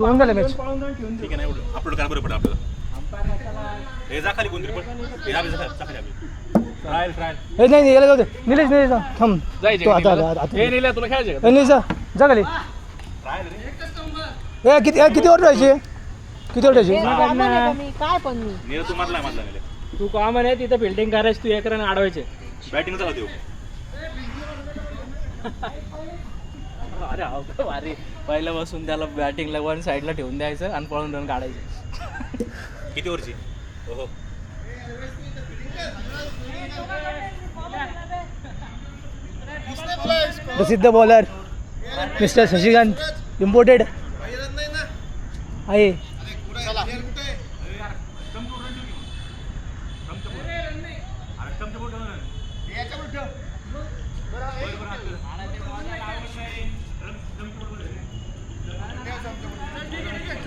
दोन झाले मॅच. ठीक आहे ना, एवढं अपलोड करा बरं पडलं आपल्याला. हे जा खाली कोणतरी पण हे जा खाली आपली ट्रायल हे नाही याला जाऊ दे. निलेश जा थांब तो आता हे नेलं तुला खेळायचे का? निलेश जा खाली. हे किती ओव्हर राहायची किती ओव्हर राहायची काय पण मी नेलं तू मारला नेलं तू कॉमन आहे तिथं फिल्डिंग करायची, तू एक रन अडवायचे. बॅटिंग झाला देऊ. अरे अवघड भारी. पहिलं बसून त्याला बॅटिंगला वन साईडला ठेवून द्यायचं आणि पळून रन काढायचे. किती ओव्हरची? ओहो प्रसिद्ध बॉलर मिस्टर शशिकांत इम्पोर्टेड आहे.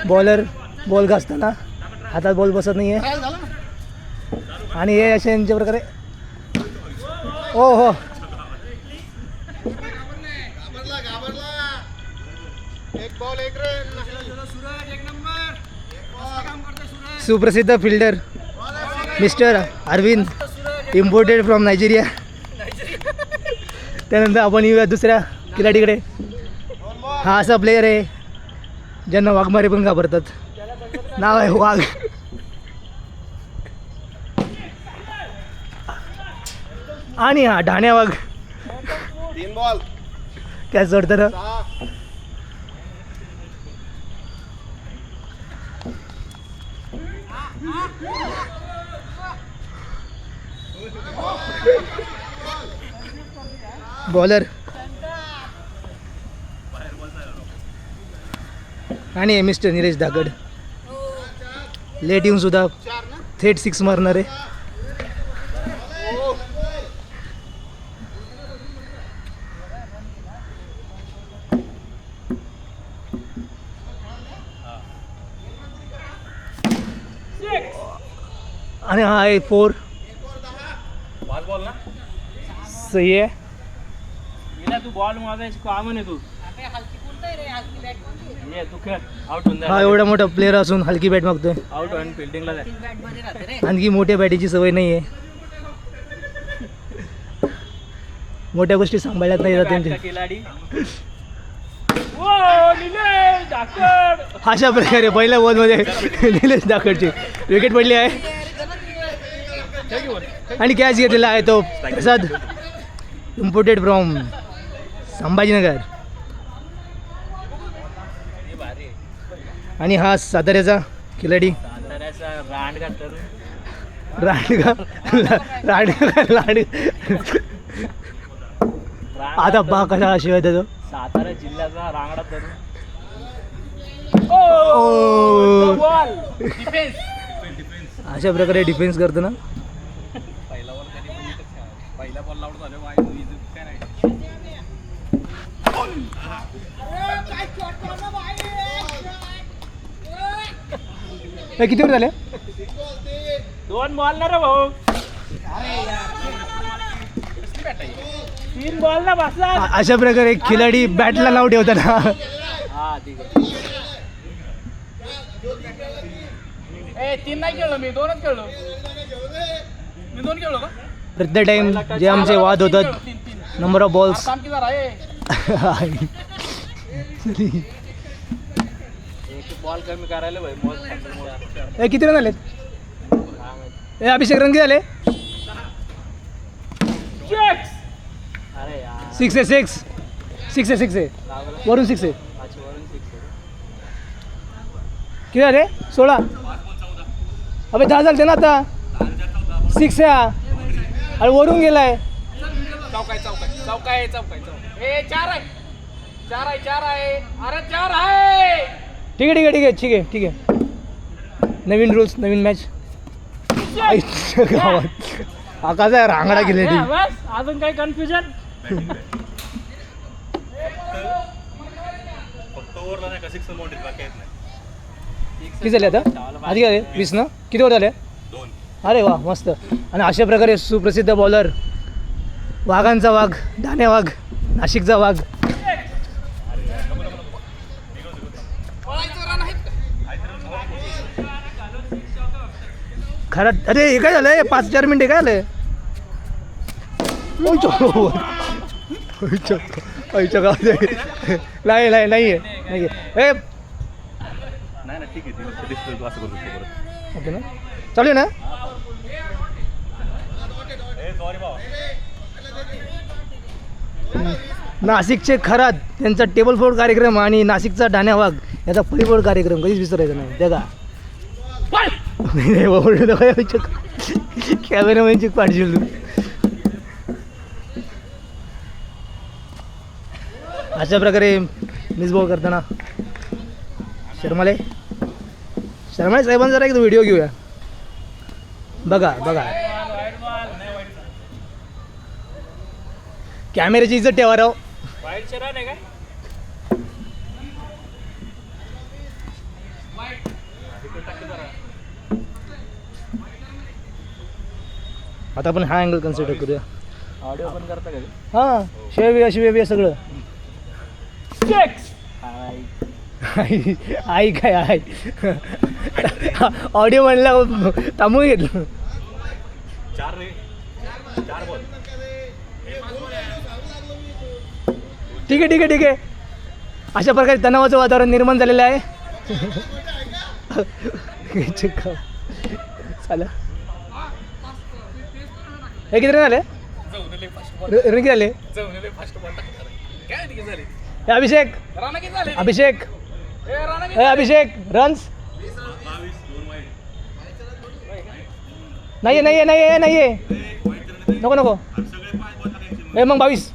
बॉलर बॉल घासताना हातात बॉल बसत नाही आहे आणि हे असे यांच्या प्रकारे ओ हो सुप्रसिद्ध fielder mister Arvind imported from Nigeria. त्यानंतर आपण येऊया दुसऱ्या खिलाडीकडे. हा असा प्लेयर आहे ज्यांना वाघमारे पण घाबरतात. नाव आहे वाघ. आणि हा ढाण्या वाघ. 3 बॉल काय सोडतं बॉलर. आणि मिस्टर निलेश धाकड लेट येऊन सुद्धा थेट 6 मारणार आहे. आणि हा आहे 4. 5 बॉल ना. सही आहे. तू बॉल मारायची कॉमन आहे. तू ये तू खेळ. आउट होऊन हा एवढा मोठा प्लेअर असून हलकी बॅट मागतोय. आउट आणि फिल्डिंगला जाय. आणखी मोठ्या बॅटीची सवय नाही आहे. मोठ्या गोष्टी सांभाळल्यात नाही जात त्यांच्या. खिलाडी निलेश धाकड. अशा प्रकारे पहिल्या बॉलमध्ये निलेश धाकडची विकेट पडली आहे आणि कॅच घेतलेला आहे तो प्रसाद इम्पोर्टेड फ्रॉम संभाजीनगर. आणि हा साताऱ्याचा खिलाडी रांडगा तरुण. आता बा कसा शिवाय देतो. सातारा जिल्ह्याचा रांगडा तरुण. ओ बॉल डिफेन्स. अशा प्रकारे डिफेन्स करतो ना. पहिला बॉल कधी पहिला बॉल आउट झालो काय नाही. किती वर झाले? 2 बॉल ना रे भाऊ. 3 बॉल ना बसला. अशा प्रकारे खिलाडी बॅटला नाव ठेवताना. हा ठीक आहे. 3 नाही खेळलो मी, 2च खेळलो. मी 2 खेळलो का? प्रत्येक टाइम जे आमचे वाद होतात नंबर ऑफ बॉल्स. काम किती आहे? एक बॉल कमी करायला भाई. किती रन झालेत? अभिषेक रन किती झाले? अरे यार 6 आहे. 6 आहे वरून 6 आहे. किती झाले? 16. अबे 10 झालते ना आता. 6 आहे आणि वरून गेलाय. चौकाय. ए 4 आहे. 4 आहे. अरे 4 आहे. ठीक आहे. नवीन रूल्स नवीन मॅच. गावात आकाचा रांगडा खिलाडी. बस अजून काही कन्फ्युजन. फक्त ओव्हरला नाही का 6 बाउंड्री बाकी आहेत नाही. किती झाले आता? आधी झाले 20 ना. किती ओव्हर झाले? 2. अरे वा मस्त. आणि अशा प्रकारे सुप्रसिद्ध बॉलर वाघांचा वाघ ढाण्या वाघ नाशिकचा वाघ खरं अरे हे काय झालंय 5-4 मिनिटे काय झालंय नाही नाही नाही आहे नाही आहे. ए नाही ना ठीक आहे ती डिस्प्ले तू असं करू शकतो परत. ओके ना चालू आहे ना. सॉरी भाऊ. नाशिकचे खरात त्यांचा टेबल फोड कार्यक्रम आणि नाशिकचा ढाण्या वाघ याचा फळीफोड कार्यक्रम कधीच विसरायचा नाही त्या का कॅमेरामॅनची पाठशी तू. अशा प्रकारे मिसबॉल करताना शर्माले साहेबांचा जरा एक व्हिडिओ घेऊया. बघा बघा कॅमेऱ्याची इज्जत ठेवा राव. वाईटचे रन आहे काय आता आपण हा अँगल कन्सिडर करूया. ऑडिओ पण करता का हां शिवेबिया सगळं आई काय आहे ऑडिओ म्हणलं थांबून घेतलं. 4 बॉल. ठीक आहे ठीक आहे ठीक आहे. अशा प्रकारे तणावाचं वातावरण निर्माण झालेलं आहे. चालेल हे किती रन झाले रन किती झाले हे अभिषेक अभिषेक हे अभिषेक रन्स नाही नाही नाही नाही नको नको हे मग 22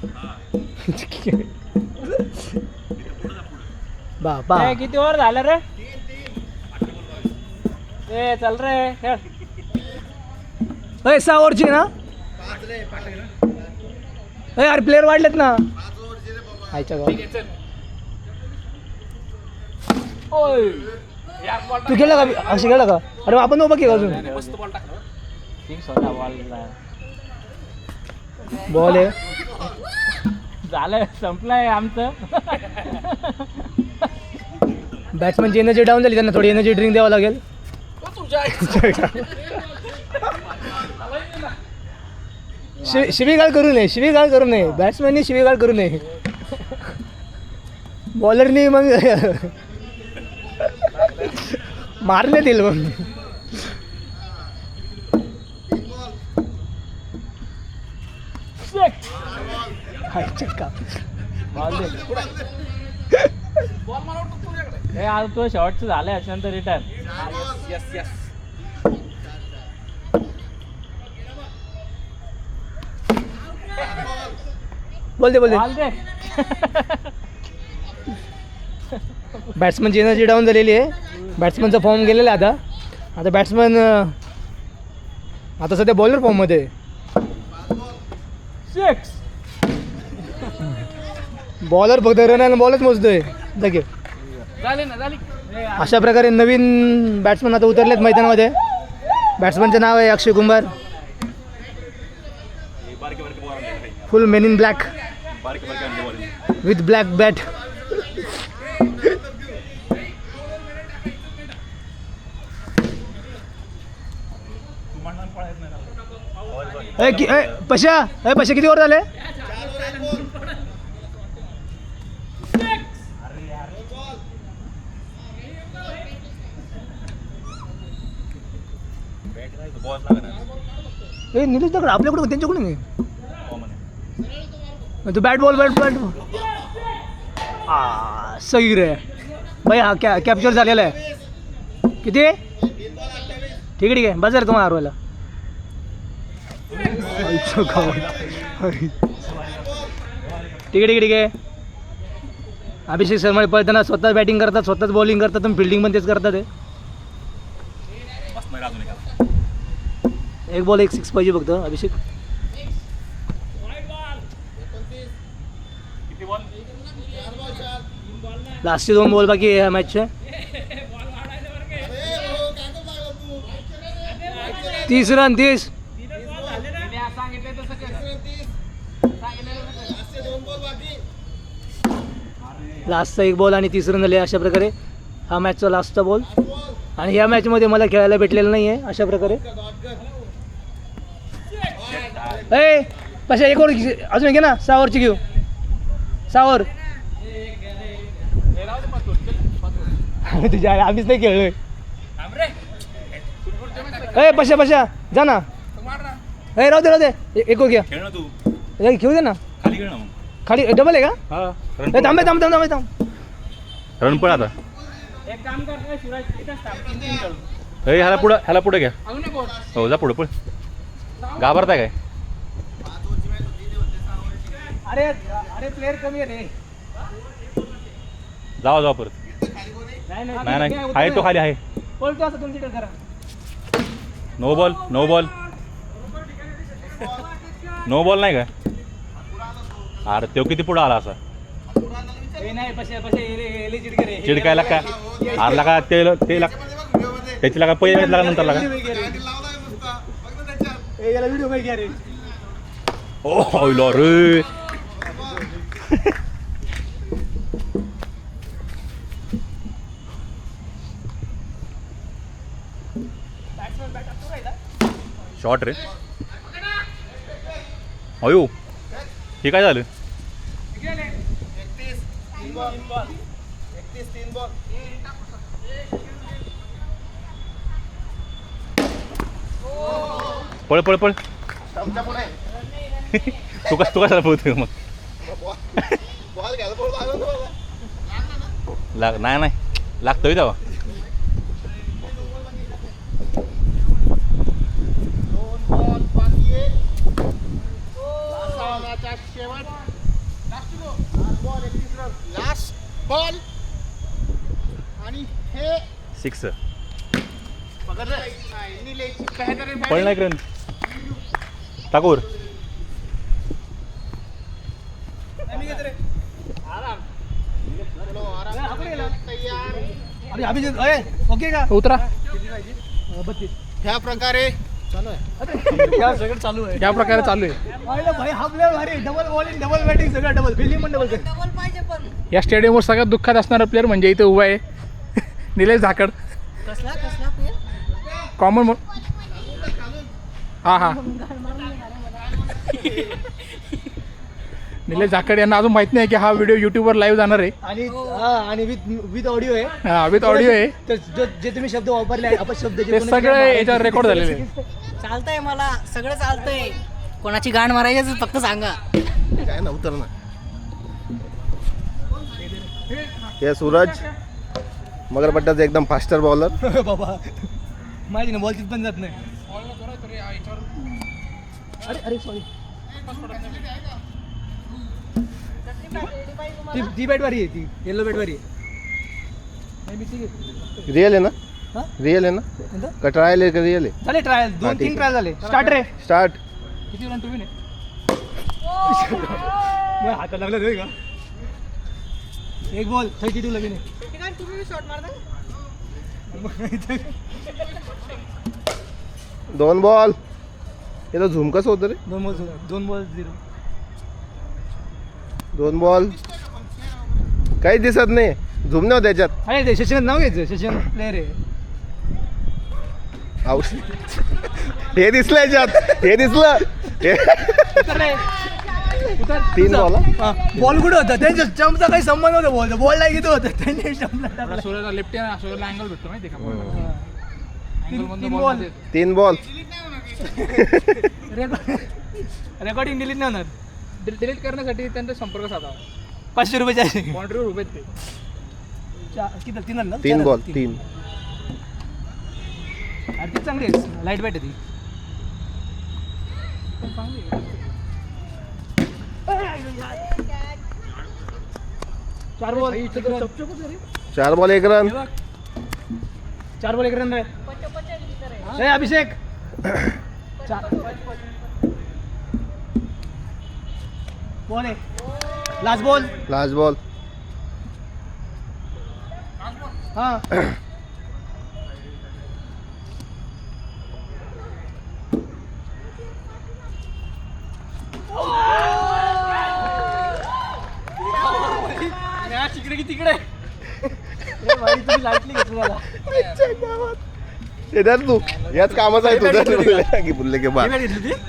बापा किती ओव्हर झालं रे ए चल रे खेळ 6 ओव्हरची ना अरे प्लेअर वाढलेत ना आयच्या गावात. तू गेला का अक्षय गेला का अरे आपण उभा केला अजून बॉल आहे झालं संपलंय आमचं. बॅट्समनची एनर्जी डाऊन झाली त्यांना थोडी एनर्जी ड्रिंक द्यावं लागेल. शिवीगाळ करू नये शिवीगाळ करू नये बॅट्समॅननी शिवीगाळ करू नये बॉलरनी मग मारण्यात येईल मग. हे आज तो शॉर्टचं झालं याच्यानंतर रिटायर. बोल दे बॉल दे. बॅट्समनची एनर्जी डाऊन झालेली आहे. बॅट्समनचा फॉर्म गेलेला आहे आता बॅट्समन आता सध्या बॉलर फॉर्ममध्ये बॉलर फक्त रन आणि बॉलच मोजतोय जागे. झाली ना झाली. अशा प्रकारे नवीन बॅट्समन आता उतरलेत मैदानामध्ये. बॅट्समनचं नाव आहे Akshay Kumbhar. Full men in black with black bat. पशा किती ओव्हर झाले निलेश दगड आपल्याकडे त्यांच्याकडून नाही तू बॅट बॉल सही रे भाई हा कॅप्चर झालेला आहे. किती ठीक आहे बाजार तुम्हाला हरवायला. ठीक आहे अभिषेक शर्मा पळताना स्वतः बॅटिंग करतात स्वतःच बॉलिंग करतात तुम्ही फिल्डिंग पण तेच करतात. एक बॉल 1 6 पाहिजे फक्त अभिषेक. लास्टचे 2 बॉल बाकी आहे ह्या मॅचचे. 30 रन 30 लास्टचा 1 बॉल आणि 30 रन झाले. अशा प्रकारे हा मॅचचा लास्टचा बॉल आणि ह्या मॅचमध्ये मला खेळायला भेटलेलं नाही आहे अशा प्रकारे. ए कशा एक ओव्हर अजून घे ना, 6 ओव्हरची घेऊ. 6 ओव्हर तुझ्या आम्हीच नाही खेळलोय. ए पशा जा ना. ए राहू दे एक ओव्हर घ्या. खेळ ना तू, खेळू दे ना. खाली खेळ ना मग. खाली डबल आहे का? हा ए थांब. रन पण आता. एक काम कर शिवराज, इथंच थांब, 3-3 खेळू. ह्याला पुढे घ्या. अजून एक over. हो जा पुढे घाबरताय काय? अरे प्लेअर कमी आहे रे. जावा परत. नाही आहे तो खाली आहे. बोलतो असं कन्सिडर करा. नो बॉल नाही का? अरे तो किती पुढे आला असा नाही पशा चिडकायला काय? आरला का ते त्याची लागा पहिले लागा नंतर लागा. याला व्हिडिओ काय घ्या रे. ओ लो रे. शॉट रे. अयो हे काय झालं? 31 बॉल. पळ आमच्या पुढे तू कशाला पोहतोय मग? बॉल घ्यायला बोल नाही लागतोय तेव्हा. 2 बॉल बाकी आहे. सामन्याचा शेवट. लास्ट बॉल आणि हे 6 पकड रे. निलेश काहीतरी पळ नाही करेन टाकूर. तयार. अरे अभिजित ओके का? उतरा. ह्या प्रकारे चालू आहे. सगळं चालू आहे. या प्रकारे चालू आहे. भाई हा प्लेअर भारी. डबल बॉलिंग डबल बॅटिंग सगळं डबल फिल्डिंग पण डबल कर. या स्टेडियमवर सगळ्यात दुःखात असणारा प्लेअर म्हणजे इथे उभा आहे निलेश झाकड. कॉमन हा निलेश झाकड यांना अजून माहित नाही की हा व्हिडिओ युट्यूबवर लाईव्ह जाणार आहे. आणि विथ ऑडिओ आहे. हा विथ ऑडिओ आहे. तर जे तुम्ही शब्द वापरले अपशब्द ते सगळे याच्यावर रेकॉर्ड झालेले आहे. चालतंय, मला सगळं चालतंय. कोणाची गाण मारायची फक्त सांगा. काय ना उतर ना. हे सूरज मगरपट्टाचा एकदम फास्टर बॉलर. बाबा माहिती ना बॉल तिथ पण जात नाही. अरे सॉरी. ती बॅट वारी आहे. ती येलो बॅट वारी आहे. रिअल आहे ना? हा? रिअल आहे ना? कोणतं? का ट्रायल आहे का रिअल आहे? झाले ट्रायल. हा, 2-3 ठीक ट्रायल झाले. स्टार्ट रे. स्टार्ट. किती रन तुम्ही नाही हातात लागला का? एक बॉल 32 लगीन आहे. तुम्ही शॉट मारता. 2 बॉल. याला झूम कसं होतं रे? 2 बॉल 0. 2 बॉल. काही दिसत नाही. झूम नाही होत त्याच्यात. अरे ते शशिकांत नाव घ्यायचं. शशिकांत प्लेअर आहे. हे दिसलं याच्यात. हे दिसलं. उतर रे. उतर. 3 बॉल. बॉल कुठं होता? त्यांच्या स्टंपचा काही संबंध नव्हता. बॉल नाही घेतो होता त्यांनी स्टंपला टाकला. सूर्याला लेफ्ट सूर्याला अँगल भेटतो माहिती का? तीन बॉल. 3 बॉल. रेकॉर्डिंग डिलीट नाही होणार. डिलीट करण्यासाठी त्यांचा संपर्क साधावा. 500 रुपये चार्ज. बाउंड्रीवर उभे आहेत ते. किती 3 ना? 3 बॉल. 3. अरे ती चांगली आहे. लाईट बॅट आहे ती. चार बॉल 1 रन. 4 बॉल 1 रन रे. अभिषेक बॉल आहे. Last ball. Last ball. हा तिकडे की तिकडे. भाई तुम्ही लाईट येणार तू याच कामाच आहे तुझं की बोलले की बा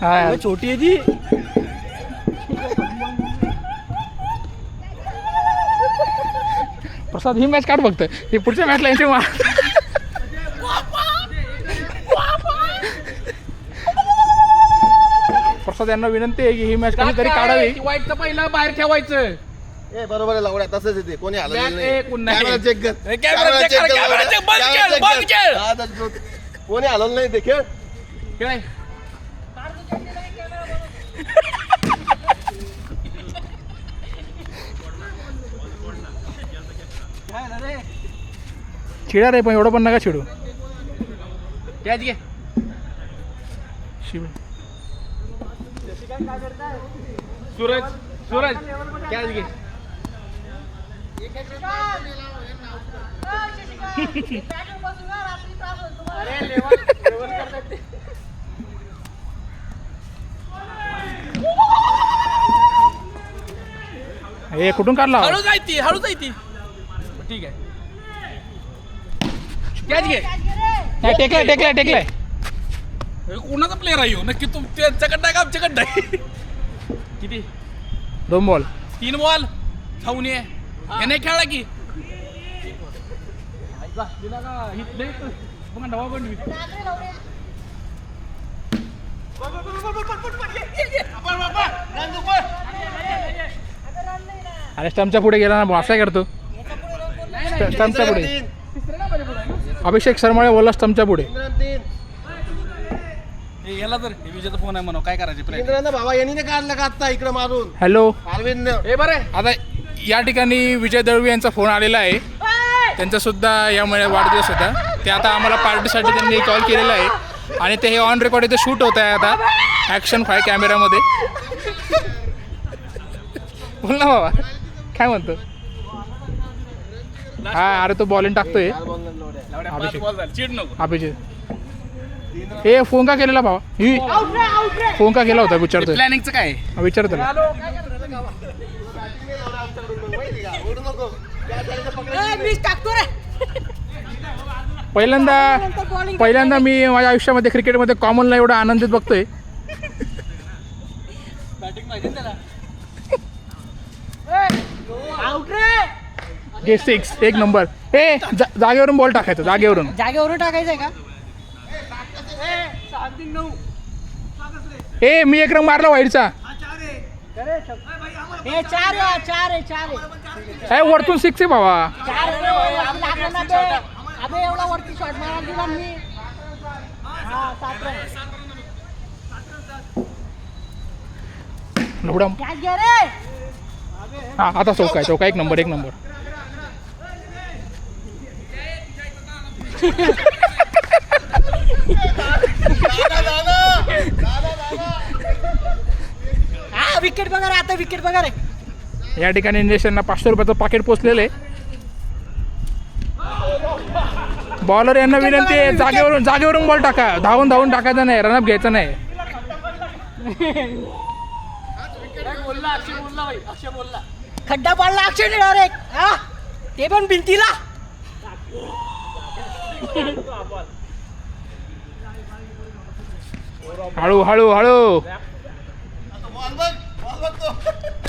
हा छोटी आहे ती. प्रसाद ही मॅच काढ फक्त ही पुढच्या मॅचला एंट्री मार. प्रसाद यांना विनंती आहे की ही मॅच कधीतरी काढावी. वाईटचं पहिलं बाहेर ठेवायचं. ए बरोबर आहे लावड्या तसंच येते कोणी हलवलेलं Back नाही. ए, कोण नाही. Camera check कर. Camera check कर, camera check, बंद Camera कर, check बंद कर. कर. हा, तर कोणी हलवलं नाही ते खेळ. खेळ. चिडा रे पण एवढं पण नका चिडू. कॅच घे. शिव सूरज सूरज कॅच घे. हे कुठून काढला हळू जायती हळू जायती. ठीक आहे कॅच घे. नाही, टेकलाय टेकलाय टेकलाय. कोणाचा प्लेअर आहे नक्की तू त्यांच्याकडं आहे का आमच्याकडं आहे? किती 2 बॉल 3 बॉल खाऊन ये हे नाही खेळला की अरे स्टंपच्या पुढे गेला ना असा करतो. स्टंपच्या पुढे अभिषेक शर्माळे बोलला स्टंपच्या पुढे. याला तर विजयचा फोन आहे म्हणून काय करायचे प्लॅन. इंद्रांना भावा यांनी नाही काढलं का आता इकडे मारून हॅलो अरविंद हे बरं आता या ठिकाणी विजय दळवी यांचा फोन आलेला आहे. त्यांचा सुद्धा यामुळे वाढदिवस होता. ते आता आम्हाला पार्टीसाठी त्यांनी कॉल केलेला आहे आणि ते हे ऑन रेकॉर्ड इथे शूट होत आहे आता ॲक्शन 5 कॅमेरामध्ये. बोल ना बाबा काय म्हणतो. हा अरे तो बॉलिंग टाकतोय अभिषेक. चीड नको. अभिषेक हे फोन का केलेला भावा ही फोन का केला होता विचारतोय प्लॅनिंगचं काय विचारतो पहिल्यांदा मी माझ्या आयुष्यामध्ये क्रिकेटमध्ये कॉमनला एवढा आनंदित बघतोय. घे 6 एक नंबर. हे जागेवरून बॉल टाकायचं जागेवरून. जागेवरून टाकायचंय का? ए मी एक रंग मारला वाईटचा. हे 4 आहे. काय वरतून 6 आहे भावा. 4 अबे एवढा वरती शॉट मारा दिला मी. हा 7 एवढा कॅच घे रे. हा आता चौका एक नंबर. हा विकेट बघा रे आता विकेट बघा रे. या ठिकाणी इंजेक्शनना 500 रुपयाचं पाकिट पोचलेलं आहे. बॉलर यांना विनंती आहे जागेवरून बॉल टाका. धावून टाकायचा नाही. रनअप घ्यायचा नाही. खड्डा पाडला अक्षय डायरेक्ट. हा ते पण भिंतीला. हळू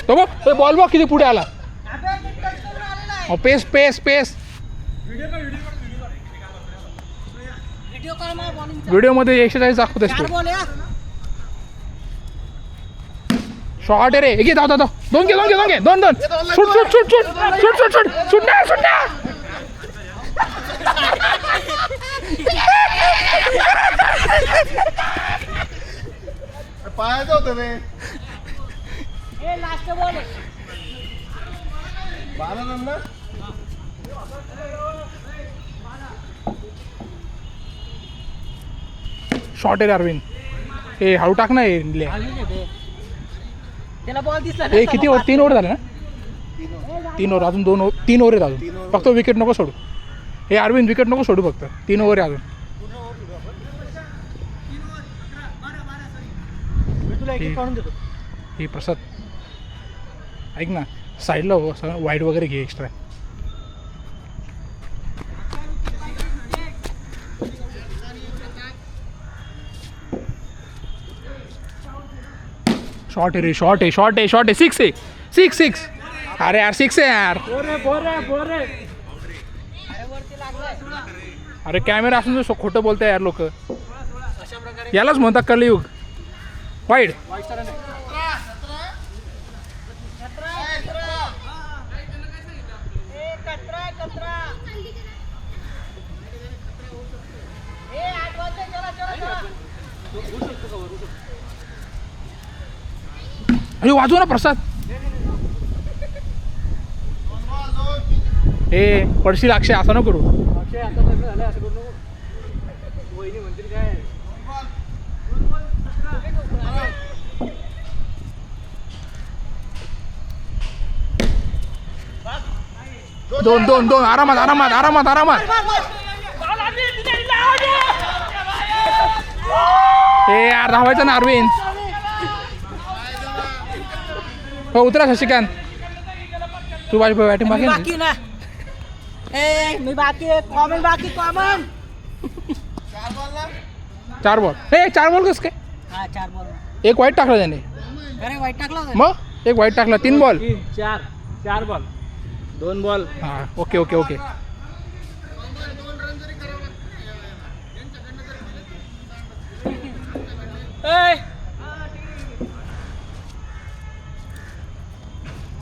तो बघ बॉल बघ किती पुढे आला. पेस व्हिडिओ कॉल मला बॉलिंग व्हिडिओ मध्ये 140 दाखवत असतो. बॉल या. शॉर्ट आहे रे. एक धाव 2 घे 2 शूट पाहायचं होतं रे. हे लास्ट बॉल आहे. 12 रन ना. शॉर्ट आहे अरविंद. हे हळू टाक ना. त्याला बॉल दिसला हे किती ओव्हर 3 ओव्हर झाले ना. 3 ओव्हर अजून 2 3 ओव्हर आहेत अजून. फक्त विकेट नको सोडू. हे अरविंद विकेट नको सोडू फक्त 3 ओव्हर आहे अजून. हे प्रसाद ऐक ना साईडला हो असं वाईड वगैरे घे एक्स्ट्रा. शॉर्ट आहे रे, शॉर्ट आहे, शॉर्ट आहे, शॉर्ट आहे. 6 आहे, 6. अरे यार 6 आहे यार. अरे कॅमेरा असून तर खोटं बोलताय यार लोक. यालाच म्हणतात कलियुग. वाईड. अरे वाजव ना प्रसाद. हे पडशील अक्षय, असं नको करू. दोन आरामात. हे यार धावायचं ना अरविंद. हो उतरा शशिकांत. तू माझी बॅटिंग बाकी ना. बाकी ना मी बाकी आहे. कॉमन बाकी कॉमन. 4 बॉल. हे 4 बॉल कस काय? हा 4 बॉल. एक वाईट टाकला त्याने. अरे वाईट टाकला का? मग एक वाईट टाकला. 3 बॉल. 4 ball 2 ball. हां ओके.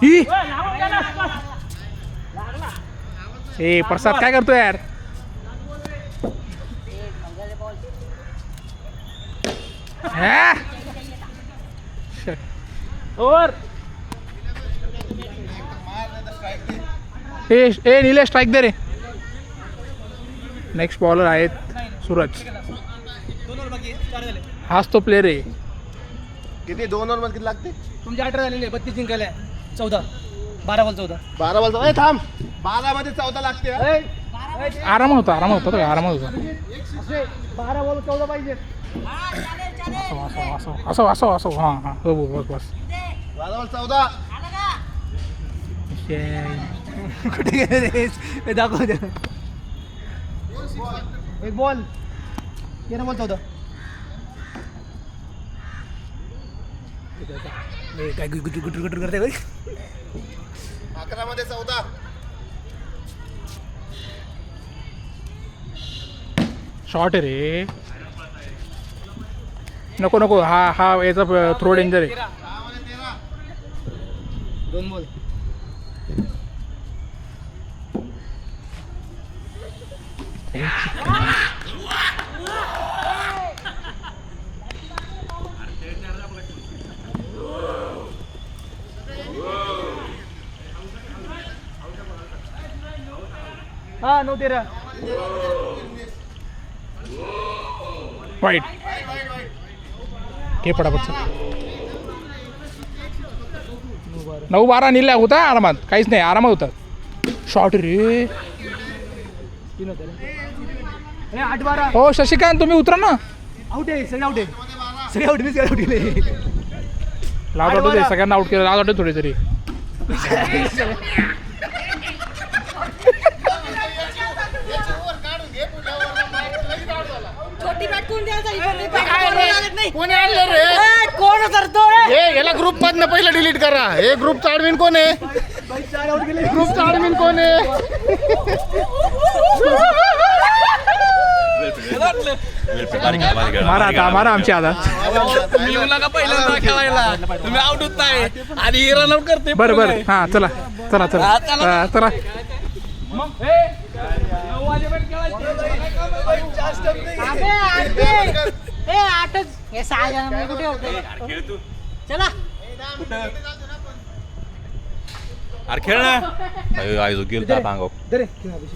ही ए प्रसाद काय करतो यार? हा? ओव्हर. ए नीले स्ट्राईक दे रे. नेक्स्ट बॉलर आहेत सूरज. हाच तो प्लेअर आहे. किती 2 ओव्हर मध्ये किती लागते? तुमचे 18 झालेले 32 जिंकले. 14 12 बॉल 14. 12 बॉल. ए थांब, 12 मध्ये 14 लागते हा? आराम होता. 12 बॉल 14 पाहिजे. असं हां बस. 12 बॉल 14. कुठे गेले रे? हे दाखव दे. एक बॉल 13 बॉल 14. काय गुटर करते भाई. 11 मध्ये 14. शॉर्ट आहे रे. नको. हा याचा थ्रो डेंजर आहे. 2 बॉल. हा 9-13. वाईट. घे पटापट. 9-12 नीला होता आरामात. काहीच नाही, आरामात होता. शॉर्ट रे. 8-12. हो शशिकांत तुम्ही उतरा ना. आउट आहे. सगळे आउट केले. लाज वाटू दे सगळ्यांना. आउट केलं लाज वाटत थोडी तरी. छोटी बॅट कोण द्यायचा? कोणी आणले रे? कोण करतो? याला ग्रुप मधनं पहिलं डिलीट करा. हे ग्रुपचा ऍडमिन कोण आहे? ग्रुपचा ऍडमिन कोण आहे? मारा आमची आता. तुम्ही येऊ नका पहिल्यांदा खेळायला. तुम्ही आउट होताय आणि रनआउट करते. बरं हां चला. आठच हे 6 जण कुठे होते? खेळ तू. चला अरे खेळ ना. गेलो भांगव. दे रे.